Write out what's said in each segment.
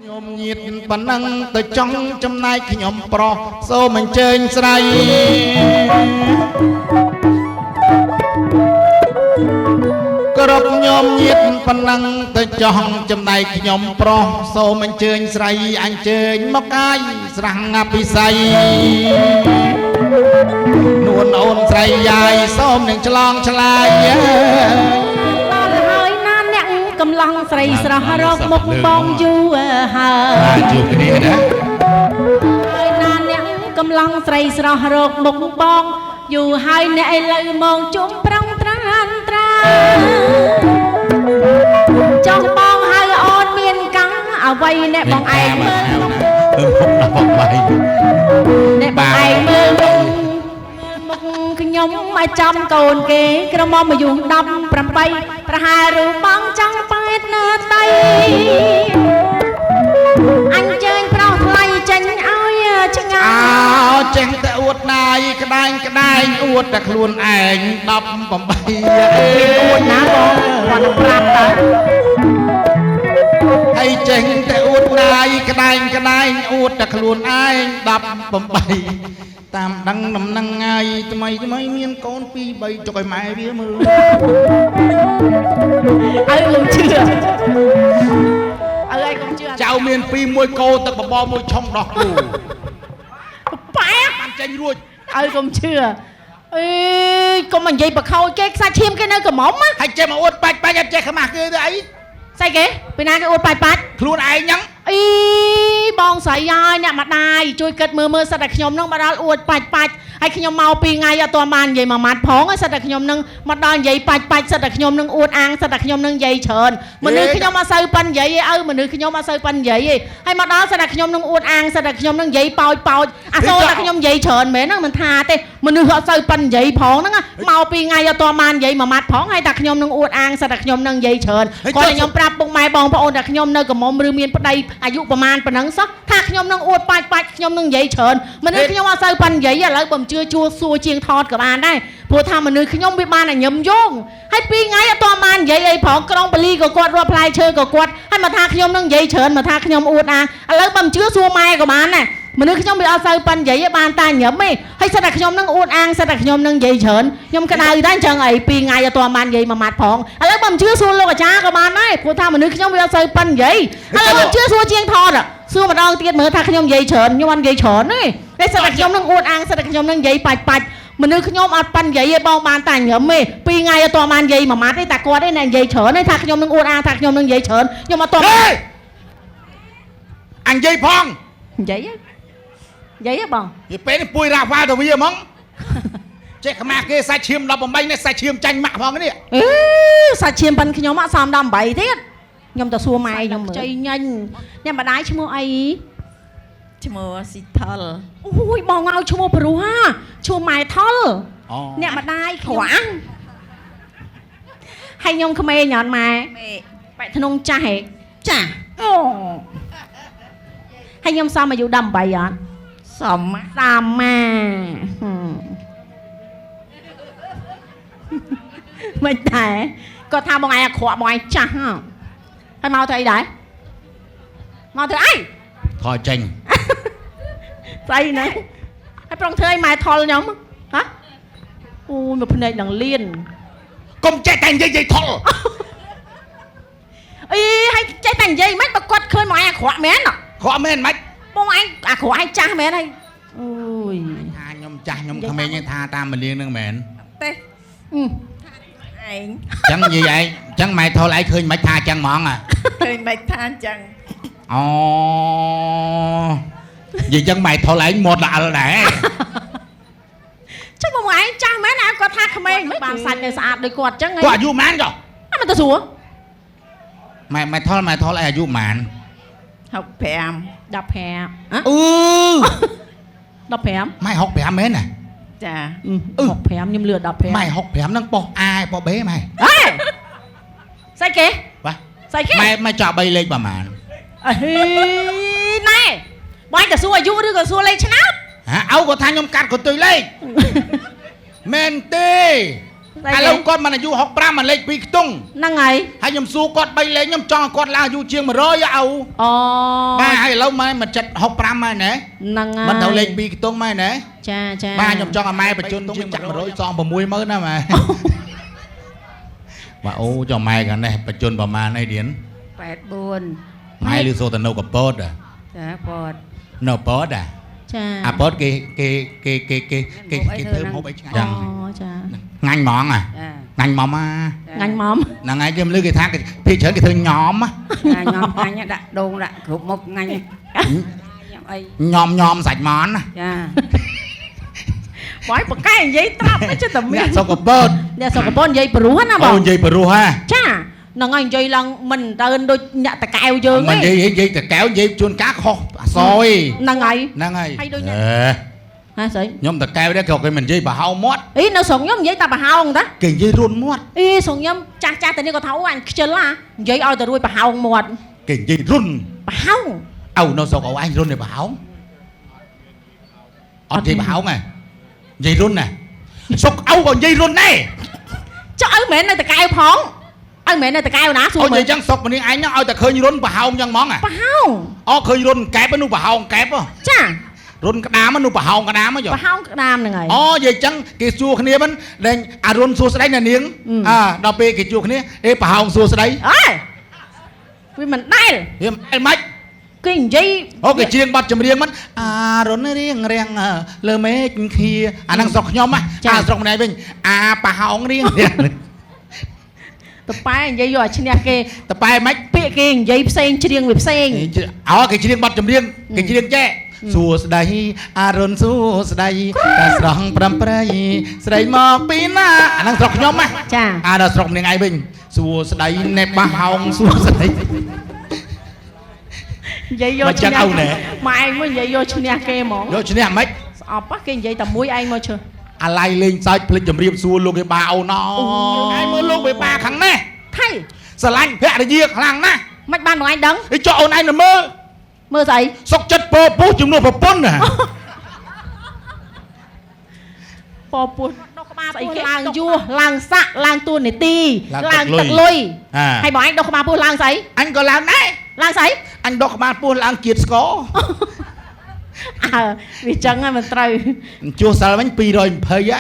ញោមញាតប៉ុណ្ណឹងទៅចង់ចំណាយខ្ញុំប្រុសសូមអញ្ជើញស្រីគ្រប់ញោមញាតប៉ុណ្ណឹងទៅចង់ចំណាយខ្ញុំប្រុសសូមអញ្ជើញស្រីអញ្ជើញមកកាយស្រះងាពិស័យនួនអូនស្រីយាយសូមនឹងឆ្លងឆ្លាយកំឡុងស្រីស្រស់រកមុខបងយូរហើយជួបគ្នាណាហើយណាអ្នកកំឡុងស្រីស្រស់រកមុខបងយូរហើយអ្នកឥឡូវមកជុំប្រឹងត្រានត្រាចង់បងហៅអូនមានកាំងអ្វីអ្នកបងឯងមើលបងបាយអ្នកបងឯងមើលមុខខ្ញុំមកចំកូនគេក្រមុំអាយុ18ប្រហែលរូបបងចង់ប៉ែតនៅដៃអញ្ជើញប្រុសថ្លៃចេញឲ្យឆ្ងាយចេះតែអួតណាយក្តែងក្តែងអួតតែខ្លួនឯង18អួតណាបងគាត់ប្រាប់តើហើយចេះតែអួតណាយក្តែងក្តែងអួតតែខ្លួនឯង18តាមដឹងដំណឹងហើយថ្មីមានកូន2 3ចុកឲ្យម៉ែវាមើលហើយកុំជឿហើយកុំជឿចៅមាន2 1កោទឹកបបរ1ឆុងដោះគូប៉ែបានចេញរួចហើយកុំជឿអេកុំនិយាយបខោគេខ្សាច់ឈាមគេនៅក្រមុំហើយចេះមកអួតបាច់អត់ចេះខ្មាស់គេទៅអីស្អីគេពីណាគេអួតបាច់ខ្លួនឯងហ្នឹងអីបងស្រីហើយអ្នកម្ដាយជួយគិតមើលសិតតែខ្ញុំនឹងមកដល់អួតបាច់ហើយខ្ញុំមក2 ថ្ងៃអត់ទាន់បាននិយាយមួយម៉ាត់ផងសិតតែខ្ញុំនឹងមកដល់និយាយបាច់សិតតែខ្ញុំនឹងអួតអាងសិតតែខ្ញុំនឹងនិយាយច្រើនមនុស្សខ្ញុំអត់សូវប៉ិននិយាយឯឪមនុស្សខ្ញុំអត់សូវប៉ិននិយាយឯហើយមកដល់សិតតែខ្ញុំនឹងអួតអាងសិតតែខ្ញុំនឹងនិយាយប៉ោចអាសូរតែខ្ញុំនិយាយច្រើនមែនហ្នឹងមិនថាទេមនុស្សអត់សូវប៉ិននិយាយផងហ្នឹងមក2 ថ្ងៃអត់ទាន់បាននិយាយមួយម៉ាត់ផងហើយតែខ្ញុំនឹងអួតអាងសិតតែខ្ញុំនឹងនិយាយច្រើនគាត់ខ្ញុំប្រាប់ពុកម៉ែបងប្អូនថាខ្ញុំនៅកំមុំឬមានប្តីអាយុប្រហែលប៉ុណ្ណឹងសោះថាខ្ញុំនឹងអួតបាច់ខ្ញុំនឹងនិយាយច្រើនមនុស្សខ្ញុំអត់សូវប៉ិននិយាយឥឡូវបើមិនជឿជួសួរជាងថតក៏បានដែរព្រោះថាមនុស្សខ្ញុំវាបានតែញឹមយងហើយ2 ថ្ងៃអត់ទាន់បាននិយាយអីផងក្រុងបលីក៏គាត់រត់ផ្លែឈើក៏គាត់ហើយមកថាខ្ញុំនឹងនិយាយច្រើនមកថាខ្ញុំអួតអាងឥឡូវបើមិនជឿសួរម៉ែក៏បានដែរមនុស្សខ្ញុំវាអត់សូវប៉ិននិយាយបានតែញឹមទេហើយសិតតែខ្ញុំនឹងអួតអាងសិតតែខ្ញុំនឹងនិយាយច្រើនខ្ញុំក្តៅដែរអញ្ចឹងអី2 ថ្ងៃអត់ទាន់បាននិយាយមួយម៉ាត់ផងឥឡូវបើមិនជឿសួរលោកអាចារ្យក៏បានដែរព្រោះថាមនុស្សខ្ញុំវាអត់សូវប៉ិននិយាយឥឡូវមិនជឿសួរជាងថតសួរម្ដងទៀតមើលថាខ្ញុំនិយាយច្រើនខ្ញុំអត់និយាយច្រើនទេតែសិតតែខ្ញុំនឹងអួតអាងសិតតែខ្ញុំនឹងនិយាយបាច់មនុស្សខ្ញុំអត់ប៉ិននិយាយទេបងបានតែញឹមទេ2 ថ្ងៃអត់ទាន់បាននិយាយមួយម៉ាត់ទេតែគាត់ទេអ្នកនិយាយច្រើនទេថាខ្ញុំនឹងអួតអាងថាខ្ញុំនឹងនិយាយច្រើនខ្ញុំអត់ទាន់អញនិយាយផងនិយាយបងនិយាយពេលនេះពួយរ៉ាវ៉ាទៅវាហ្មងចេះខ្មាស់គេសាច់ឈាម18នេះសាច់ឈាមចាញ់ម៉ាក់ផងនេះសាច់ឈាមប៉ិនខ្ញុំអត់សម18ទៀតខ្ញុំទៅសួរម៉ែខ្ញុំមើលចៃញ៉ាញ់អ្នកម្ដាយឈ្មោះអីឈ្មោះស៊ីថលអូយបងឲ្យឈ្មោះព្រោះហ่าឈ្មោះម៉ែថលអ្នកម្ដាយខ្វាំងហើយខ្ញុំក្មេងអត់ម៉ែបែកធ្នងចាស់ហ៎ចាស់អូហើយខ្ញុំសមអាយុ18អត់សមម៉ាមិនតែគាត់ថាបងឯងអាក្រក់បងឯងចាស់ហើយមកទៅអីដែរមកទៅអីថយចេញស្អីហ្នឹងហើយប្រងធ្វើអីម៉ែថលខ្ញុំហ៎អូយមកភ្នែកនឹងលៀនកុំចេះតែនិយាយថលអីហើយចេះតែនិយាយមិនបើគាត់ឃើញមកឯងអាក្រក់មែនក្រក់មែនមិនបងឯងអាក្រក់ឯងចាស់មែនហើយអូយថាខ្ញុំចាស់ខ្ញុំក្មេងឯងថាតាមមលៀងនឹងមែនទេឯងចឹងនិយាយឯងចឹងម៉ែថលឯងឃើញមិនថាចឹងហ្មងឃើញមិនថាចឹងអូនិយាយចឹងម៉ែថលឯងមាត់ល្អិលដែរចឹងបងឯងចាស់មែនណាគាត់ថាក្មេងមិនបានសាច់នៅស្អាតដូចគាត់ចឹងគាត់អាយុប៉ុន្មានចុះអត់មិនទៅសួរម៉ែថលឯងអាយុប៉ុន្មាន65 15អឺ15ម៉ែ65មែនណាចា65ខ្ញុំលឿ15ម៉ែ65ហ្នឹងប៉ុស A ប៉ុស B ម៉ែហេស្អីគេបាទស្អីគេម៉ែចោល3លេខប្រហែលអីណែបងទៅសួរអាយុឬក៏សួរលេខឆ្នាំហ៎ឪគាត់ថាខ្ញុំកាត់កន្ទុយលេខមែនទេ ឥឡូវគាត់មិនអាយុ65មកលេខ2ខ្ទង់ ហ្នឹងហើយ ហើយខ្ញុំសួរគាត់3លេខខ្ញុំចង់គាត់ឡើងអាយុជាង100អូ អូ បាទហើយឥឡូវម៉ែមិនចិត្ត65ម៉ែណែ ហ្នឹងហើយ មិនទៅលេខ2ខ្ទង់ម៉ែណែ ចាចា បាទខ្ញុំចង់ឲ្យម៉ែបញ្ជូនជាង100សង60000ណាម៉ែបាទអូចង់ម៉ែកានេះបញ្ជូនប្រមាណអីទៀត 84 ម៉ែលឺសូទៅនៅកពត ចាពត នៅពត ចា អាពតគេធ្វើមុខអីឆ្ងាញ់ អូ ចឹង ចា ងាញ់ហ្មង ចា ងាញ់មក ងាញ់មក ហ្នឹងហើយគេមិនលឺគេថាភាគច្រើនគេធ្វើញោម ញ៉ាំងាញ់ដាក់ដូងដាក់គ្រប់មុខងាញ់ញ៉ាំអី ញោមសាច់ម៉ន ចា បងបកកែនិយាយត្រាប់ចិត្តតែមាន អ្នកសុកពត អ្នកសុកពតនិយាយព្រោះណាបង អូនិយាយបរោះហ่า ចាហ្នឹងហើយនិយាយឡើងមិនដើរដូចអ្នកតកែវយើង មិន ទេ និយាយតកែវនិយាយជួនកាលខុសអសយ ហ្នឹងហើយ ហ្នឹងហើយ ហើយដូចអ្នក អេ ហ่าស្អី ខ្ញុំតកែវដែរគេមិននិយាយបរហោមាត់ អីនៅស្រុកខ្ញុំនិយាយតែប្រហោងតា គេនិយាយរួនមាត់ អីស្រុកខ្ញុំចាស់ចាស់តែនេះក៏ថាអូអញខ្ជិលណានិយាយឲ្យតែរួយប្រហោងមាត់ គេនិយាយរុន ប្រហោង អូនៅស្រុកអូអញរុនឯបរហោងអត់និយាយបរហោងហ៎និយាយរុនណាស្រុកអូក៏និយាយរុនដែរ ចុះឲ្យមិនមែននៅតកែវផងឲ្យមិនមែននៅតកែវណាសួរ អូនិ មើ យា ល យចឹងស្រុកម្នាក់ឯងហ្នឹងឲ្យតែឃើញរុនបរហោងចឹងហ្មង ប្រហោង អូឃើញរុនកែបនោះបរហោងកែប ចា រុនក្តាមនោះបរហោងក្តាមហ៎ ប្រហោងក្តាមហ្នឹងហើយ អូនិយាយចឹងគេសួរគ្នាមិនដែលអារុនសួរស្ដីណានាងដល់ពេលគេជួគ្នាអេបរហោងសួរស្ដី អើយវាមិនដែល វាមិន គេនិយាយ អូគេច្រៀងបទចម្រៀងមិនអារុនរៀងរៀងលើមេឃខៀអាហ្នឹងស្រុកខ្ញុំអាស្រុកម្នាក់វិញអាបរហោងរៀង តប៉ែនិយាយយកឲ្យឈ្នះគេ តប៉ែមិន ពាក្យគេនិយាយផ្សេងច្រៀងវាផ្សេង អូគេច្រៀងបទចម្រៀងគេច្រៀងចេះសួស្ដីអារុនសួស្ដីតាស្រស់ប្រំប្រៃស្រីមកពីណាអាហ្នឹងស្រុកខ្ញុំ ចា អាដល់ស្រុកម្នាក់ឯងវិញសួស្ដីណែបហោងសួស្ដី និយាយយកឈ្នះម៉ែឯងមួយនិយាយយកឈ្នះគេហ្មង យកឈ្នះមិន ស្អប់គេនិយាយតែមួយឯងមកឈើ អាឡៃលេងសើចភ្លេចចម្រៀបសួរលោកឯបាអូនឯងមើលលោកឯបាខាងនេះ ថៃ ស្រឡាញ់ភរិយាខ្លាំងណាស់ មិនបានបងឯងដឹង ឯចុះអូនឯងទៅមើល មើលស្អី សុកចិត្តពោពុះជំនួសប្រពន្ធណា ពពោះដុសក្បាលពោះឡើងយួរឡើងសាក់ឡើងតួនាទីឡើងទឹកលុយហើយបងឯងដុសក្បាលពោះឡើងស្អី អញក៏ឡើងដែរ ឡើងស្អី អញដុសក្បាលពោះឡើងជាតិស្គរ អើវាចឹងហើយមិនត្រូវ ជួសសិលវិញ220ហើយ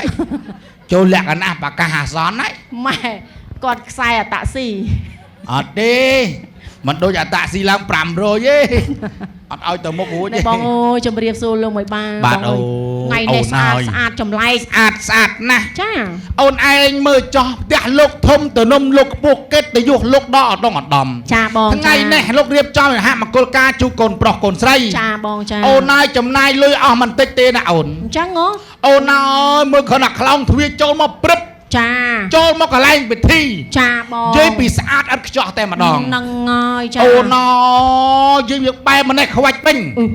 ចូលលក្ខណៈប្រកាសអាសន្នហើយ ម៉ែគាត់ខ្សែអតាក់ស៊ី អត់ទេមិនដូចអាតាក់ស៊ីឡើង500ទេអត់ឲ្យទៅមុខរួចទេ បងអូយជម្រាបសួរលោកមួយបាន បាទអូ ថ្ងៃនេះស្អាតស្អាតចម្លែក ស្អាតណាស់ ចា អូនឯងមើលចោះផ្ទះលោកធំទៅនំលោកខ្ពស់កិតទៅយុះលោកដកអដងអដំ ចាបង ថ្ងៃនេះលោករៀបចំអាហារមង្គលការជូកូនប្រុសកូនស្រី ចាបងចា អូនឯងចំណាយលុយអស់មិនតិចទេណាអូន អញ្ចឹងហ៎ អូនអើយមើលគ្រាន់តែខ្លោងទ្វារចូលមកព្រឹប ចា ចូលមកកន្លែងពិធី ចាបង និយាយពីស្អាតឥតខ្ចោះតែម្ដង ហ្នឹងហើយចា អូនអើយយើងយកបែបម្នេះខ្វាច់ពេញ អឺ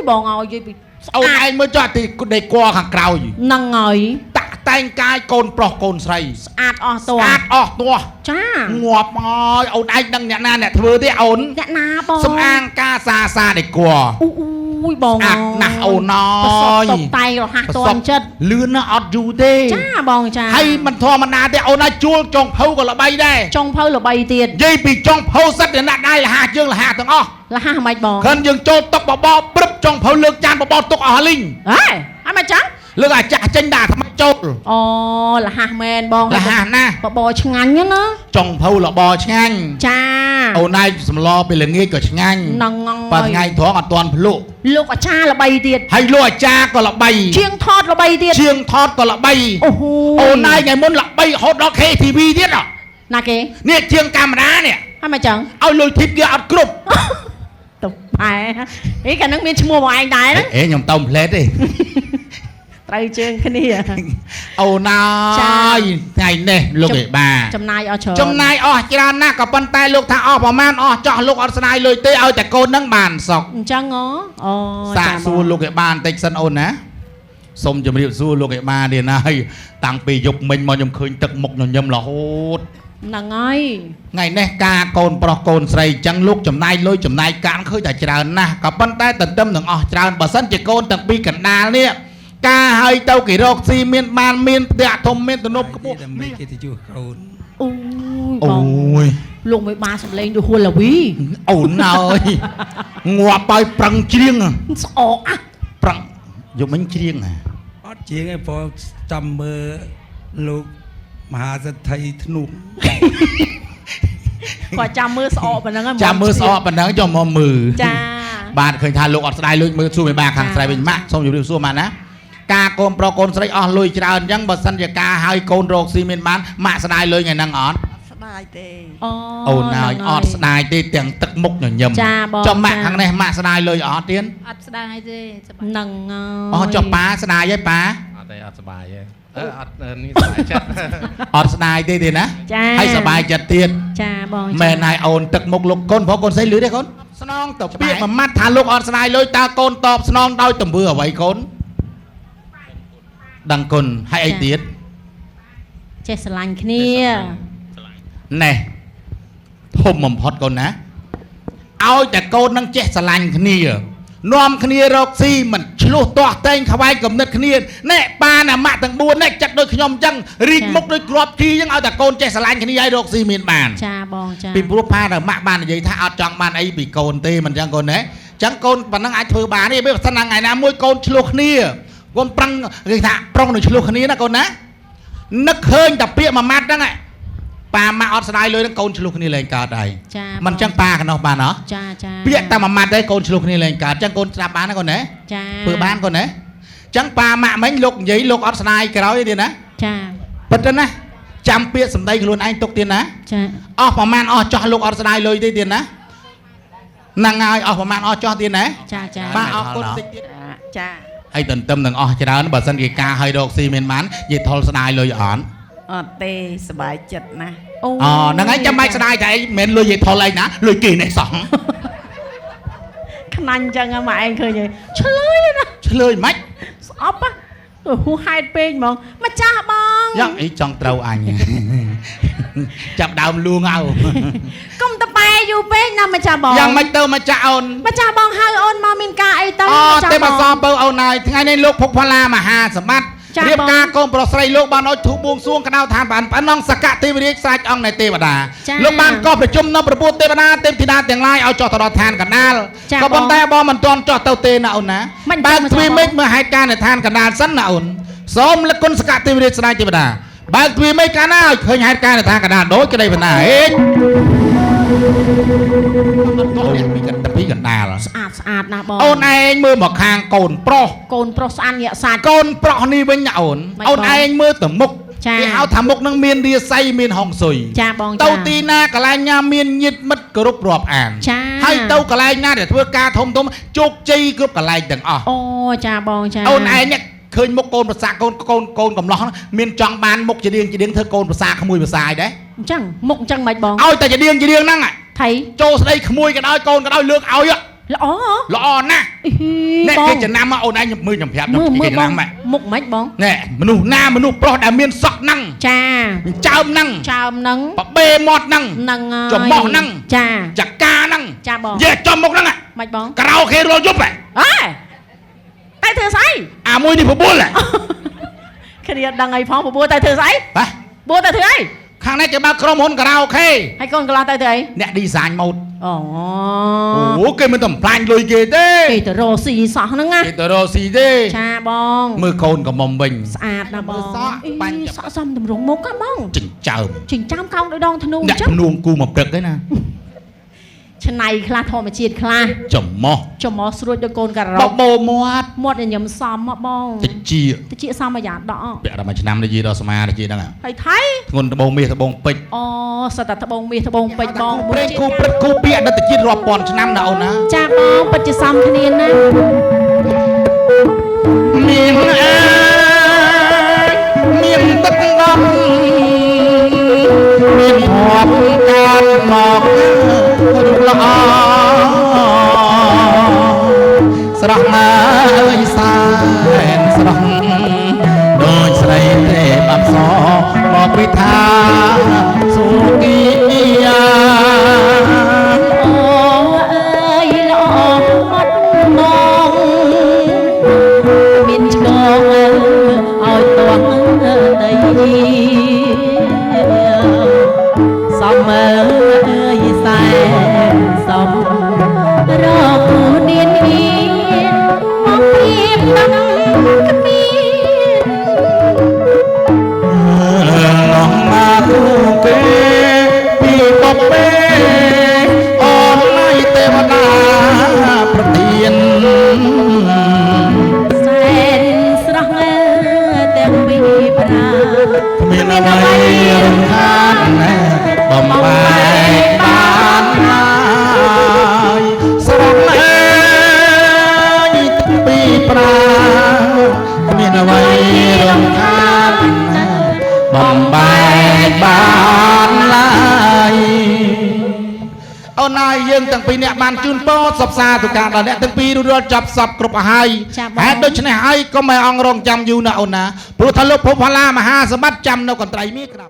បងឲ្យនិយាយពីស្អា អូន ត ឯងមើលចោះទីដេកគួរខាងក្រោយ ហ្នឹងហើយ តាក់តែងកាយកូនប្រុសកូនស្រី ស្អាតអស់តួ ស្អាតអស់ទាស់ ចា ងាប់ហើយអូនឯងដឹងអ្នកណាអ្នកធ្វើទេអូន អ្នកណាបង សំអាងការសាដេកគួរ អូយបង ស្អាតណាស់អូនអ ប្រសព ើយ តុបតែងរហ័សទាន់ចិត្ត លឿនណាស់អត់យូរទេ ចាបងចា ហើយមិនធម្មតាទេអូនឯងជួលចុងភៅក៏ល្បីដែរ ចុងភៅល្បីទៀត និយាយពីចុងភៅសិតតែណាក់ដៃលះជើងលះទាំងអស់ លះមិនបង ខិនយើងចូលតុកបបោព្រឹបចុងភៅលើកចានបបោទុកអស់លីង ហេអីមិនចឹង លើកអាចាស់ចេញដាក់ថ្មីចូល អូលះមែនបង លះណាស់ បបរឆ្ងាញ់ណា ចុងភៅលបឆ្ងាញ់ ចា អូនឯងសម្លពេលល្ងាចក៏ឆ្ងាញ់ ហ្នឹង បើថ្ងៃត្រង់អត់ទាន់ភ្លុក លោកអាចារ្យល្បីទៀត ហើយលោកអាចារ្យក៏ល្បី ជាងថតល្បីទៀត ជាងថតក៏ល្បី អូហូ អូនឯងថ្ងៃមុនល្បីរហូតដល់ KTV ទៀតហ៎ ណាគេ នេះជាងកាមេរ៉ានេះ ហើយមិនចឹង ឲ្យលុយធីបគេអត់គ្រប់ ទៅបែអីកាលហ្នឹងមានឈ្មោះបងឯងដែរហ្នឹង អេខ្ញុំតោមផ្លែតទេ ត្រូវជើងគ្នា អូនអើយថ្ងៃនេះលោកឯបា ចំណាយអស់ច្រើន ចំណាយអស់ច្រើនណាស់ក៏ប៉ុន្តែលោកថាអស់ប្រមាណអស់ចោះលោកអត់ស្ដាយលុយទេឲ្យតែកូននឹងបានសុខ អញ្ចឹងអូ សាកសួរលោកឯបាបន្តិចសិនអូនណាសូមជម្រាបសួរលោកឯបានេះណាហើយតាំងពីយប់មិញមកខ្ញុំឃើញទឹកមុខញញឹមរហូត ហ្នឹងហើយ ថ្ងៃនេះការកូនប្រុសកូនស្រីអញ្ចឹងលោកចំណាយលុយចំណាយកានឃើញតែច្រើនណាស់ក៏ប៉ុន្តែទន្ទឹមនឹងអស់ច្រើនបើសិនជាកូនទាំងពីរកណ្ដាលនេះ ការឲ្យទៅគេរកស៊ីមានបានមានផ្ទះធំមានទំនប់ខ្ពស់ មានគេទៅជួកូន អូ អូយ លោកមិនបានសម្លេងដូចហួលឡាវី អូនអើយងាប់ឲ្យប្រឹងច្រៀង ស្អកអា ប្រឹងយកមិញច្រៀង អត់ជាងឯងព្រោះចាំមើលលោកមហាសិទ្ធិធ្នុក គាត់ចាំមើលស្អកប៉ុណ្ណឹង ចាំមើលស្អកប៉ុណ្ណឹងចុះមកមើល ចា បាទឃើញថាលោកអត់ស្ដាយលុយមើលសួរមេបាខាងស្រីវិញម៉ាក់សូមជម្រាបសួរម៉ាក់ណាការកូនប្រុសកូនស្រីអស់លុយច្រើនអញ្ចឹងបើសិនជាការឲ្យកូនរកស៊ីមានបានម៉ាក់ស្ដាយលុយថ្ងៃហ្នឹងអត់ ស្ដាយទេ អូនហើយអត់ស្ដាយទេទាំងទឹកមុខញញឹមចុះម៉ាក់ខាងនេះម៉ាក់ស្ដាយលុយអត់ទៀត អត់ស្ដាយទេហ្នឹង អូចុះប៉ាស្ដាយហើយប៉ា អត់ទេអត់សុបាយទេអត់នេះសុបាយចិត្ត អត់ស្ដាយទេទេណា ចា ហើយសុបាយចិត្តទៀត ចាបង មែនហើយអូនទឹកមុខលោកកូនព្រោះកូនស្រីលឺទេកូនស្នងទៅពាក្យមួយម៉ាត់ថាលោកអត់ស្ដាយលុយតើកូនតបស្នងដោយទង្វើអ្វីកូនដឹងគុណហើយអីទៀត ចេះស្រឡាញ់គ្នា ណែធំបំផុតកូនណាឲ្យតែកូននឹងចេះស្រឡាញ់គ្នានាំគ្នារកស៊ីមិនឆ្លោះទាស់តែងខ្វាយគំនិតគ្នាណែប៉ាណាម៉ាក់ទាំង4ណែចិត្តដូចខ្ញុំអញ្ចឹងរីកមុខដូចគ្រាប់ជីអញ្ចឹងឲ្យតែកូនចេះស្រឡាញ់គ្នាឲ្យរកស៊ីមានបាន ចាបងចា ពីព្រោះប៉ាដល់ម៉ាក់បាននិយាយថាអត់ចង់បានអីពីកូនទេមិនអញ្ចឹងកូនណាអញ្ចឹងកូនប៉ុណ្ណឹងអាចធ្វើបានទេបើមិនថ្ងៃណាមួយកូនឆ្លោះគ្នាកូនប្រឹងគេថាប្រុងនឹងឆ្លោះគ្នាណាកូនណានឹកឃើញតែពាក្យមួយម៉ាត់ហ្នឹងប៉ាម៉ាក់អត់ស្ដាយលុយហ្នឹងកូនឆ្លោះគ្នាលែងកើតហើយ ចា មិនអញ្ចឹងប៉ាកណោះបានហ៎ ចាចា ពាក្យតែមួយម៉ាត់ទេកូនឆ្លោះគ្នាលែងកើតអញ្ចឹងកូនស្ដាប់បានណាកូនណា ចា ធ្វើបានកូនណាអញ្ចឹងប៉ាម៉ាក់មិញលោកនិយាយលោកអត់ស្ដាយក្រោយទេណា ចា ពិតទៅណាចាំពាក្យសម្ដីខ្លួនឯងទុកទៀតណា ចា អស់ប្រមាណអស់ចោះលោកអត់ស្ដាយលុយទេទៀតណាហ្នឹងហើយអស់ប្រមាណអស់ចោះទៀតណា ចាចា បាទអរគុណតិចទៀត ចា ហើយទន្ទឹមនឹងអស់ច្រើនបើសិនជាការឲ្យរកស៊ីមានបាននិយាយថុលស្ដាយលុយអត់ អត់ទេសប្បាយចិត្តណាស់ អូ ហ្នឹងហើយចាំបាច់ស្ដាយតែឯងមិនលុយនិយាយថុលឯងណាលុយគេនេះសោះ ខ្នាញ់ចឹងហ៎ម៉ែឯងឃើញទេឆ្លើយណា ឆ្លើយមិន ស្អប់ហ៎ទៅហួសហេតុពេកហ្មងម្ចាស់បង យ៉ាងអីចង់ត្រូវអញ ចាប់ដើមលួងអោ កុំតបែយូរពេកណាម្ចាស់បង យ៉ាងមិនទៅមកចាក់អូន ម្ចាស់បងហៅអូនមកមានការអីទៅ អូ ម្ចាស់ ទេ ប មកស ង ពើអូនហើយថ្ងៃនេះលោកភពផល្លាមហាសម្បត្តិ ចា រៀប បង ការកូនប្រុសស្រីលោកបានអុជធូបបួងសួងក្តៅឋានបានប៉ណ្ណងសកទេវរាជសាច់អង្គនៃទេវតា ចា លោកបានកោះប្រជុំនៅប្រពុតទេវតាទេពធីតាទាំងឡាយឲ្យចុះទៅដល់ឋានកណ្ដាល ចា ក៏ប៉ុន្តែបងមិនទាន់ចុះទៅទេណាអូនណា មិន បើ មិន ទ្វី ចុះ មេឃមើលហេតុការណ៍នៅឋានកណ្ដាលសិនណាអូនសូមលិខគុណសកទេវរាជស្ដេចទេវតាបើទ្វីមេឃកាលណាឲ្យឃើញហេតុការណ៍នៅឋានកណ្ដាលដូចក្តីបណ្ណាហេតុអូនពីកណ្ដាល ស្អាតស្អាតណាស់បង អូនឯងមើលមកខាងកូនប្រុស កូនប្រុសស្អាតញាក់សាច់ កូនប្រុសនេះវិញណាអូន មិន អូន បង ឯងមើលទៅមុខ ចា គេហៅថាមុខនឹងមានរាសីមានហុងស៊ុយ ចាបង ទៅ ចា ទីណាកន្លែងណាមានញាតិមិត្តគ្រប់រាប់អាន ចា ហើយទៅកន្លែងណាដែលធ្វើការធំជោគជ័យគ្រប់កន្លែងទាំងអស់ អូចាបងចា អូនឯងនេះឃើញមុខកូនប្រសាកូនកូនកំឡោះហ្នឹងមានចង់បានមុខជារៀងធ្វើកូនប្រសាក្មួយប្រសាយដែរ អញ្ចឹងមុខអញ្ចឹងមិនបង ឲ្យតែជារៀងហ្នឹង ថៃ ចូលស្ដីក្មួយក៏ដោយកូនក៏ដោយលើកឲ្យ ល្អ ល្អណាស់ អី អ្នក បង គេចំណាំមកអូនឯងមើលខ្ញុំប្រាប់ មើល គេ មើល ចំ ប ណា ង ំមក មុខមិនបង ណែមនុស្សណាមនុស្សប្រុសដែលមានសក់ហ្នឹង ចា ចើមហ្នឹង ចើមនឹង បបេមាត់ហ្នឹង នឹងហើយ ចំមុះហ្នឹង ចា ចកាហ្នឹង ចាបង យេចំមុខហ្នឹង មិនបង ការ៉ាអូខេរាល់យប់ហ៎ អេតែធ្វើស្អី អាមួយនេះបបួលហ៎ គ្នាដឹងអីផងបបួលតែធ្វើស្អី បាទ បួលតែធ្វើអី ខាងនេះគេបើកក្រុមហ៊ុនការ៉ាអូខេ ហើយកូនកន្លះទៅធ្វើអី អ្នកឌីហ្សាញម៉ូដ អូ អូគេមិនតំផ្លាញលុយគេទេ គេទៅរកស៊ីសោះហ្នឹងណា គេទៅរកស៊ីទេ ចាបង មើលកូនកំមុំវិញ ស្អាតណាស់បង សក់បាញ់ចាប់ សក់សំតម្រង់មុខហ្នឹងបង ចិញ្ចើម ចិញ្ចាំកោងដោយដងធ្នូអ អ្នក ញ្ចឹង ភ្នួងគូមកព្រឹកទេណា ឆ្នៃខ្លះធម្មជាតិខ្លះ ចំមោះ ចំមកស្រួចដោយកូនការ៉ ប ុប បោមាត់ មាត់ញញឹមសមមកបង តិចជា តិចសមអាយ៉ាដក ពាក់ដល់មួយឆ្នាំទៅយីដល់សមាទៅជាហ្នឹង ហើយថៃ ធ្ងន់ដបងមាសដបងពេជ្រ អូសិតតែត្បូងមាសត្បូងពេជ្របង ព្រេងគូព្រឹកគូពាក់ដល់ទៅជាតិរាប់ពាន់ឆ្នាំណាអូនណា ចាបងពិតជាសមគ្នាណាស់ មានអើយមានទឹកដំមានភពកានមករូបល្អស្រស់ណាស់អើយសែនស្រស់ដូចស្រីទេបាប់សមកពីថាសុគីយា អូអើយល្អមាត់បងមានឆ្កង មើយសែនសំរកគូនានាមកព្រៀបដឹងគ្មាន ឡងមកពេលពីបបេអូនណៃទេវតាប្រទាន សែនស្រស់លើទាំងពីរប្រា គ្មានអ្វីរំខានណែបំបែកបានឡើយស្រស់ណែទាំងពីរប្រាគ្មានអ្វីរំខានណែបំបែកបានឡើយអូនហើយយើងទាំងពីរអ្នកបានជូនពរសពសាទុការដល់អ្នកទាំងពីររួចចាប់សពគ្រប់អស់ហើយហេតុដូច្នេះហើយកុំឲ្យអង្គរងចាំយូរណាអូនណាព្រោះថាលោកភពផល្លាមហាសម្បត្តិចាំនៅកន្ត្រៃមាសក្រាប់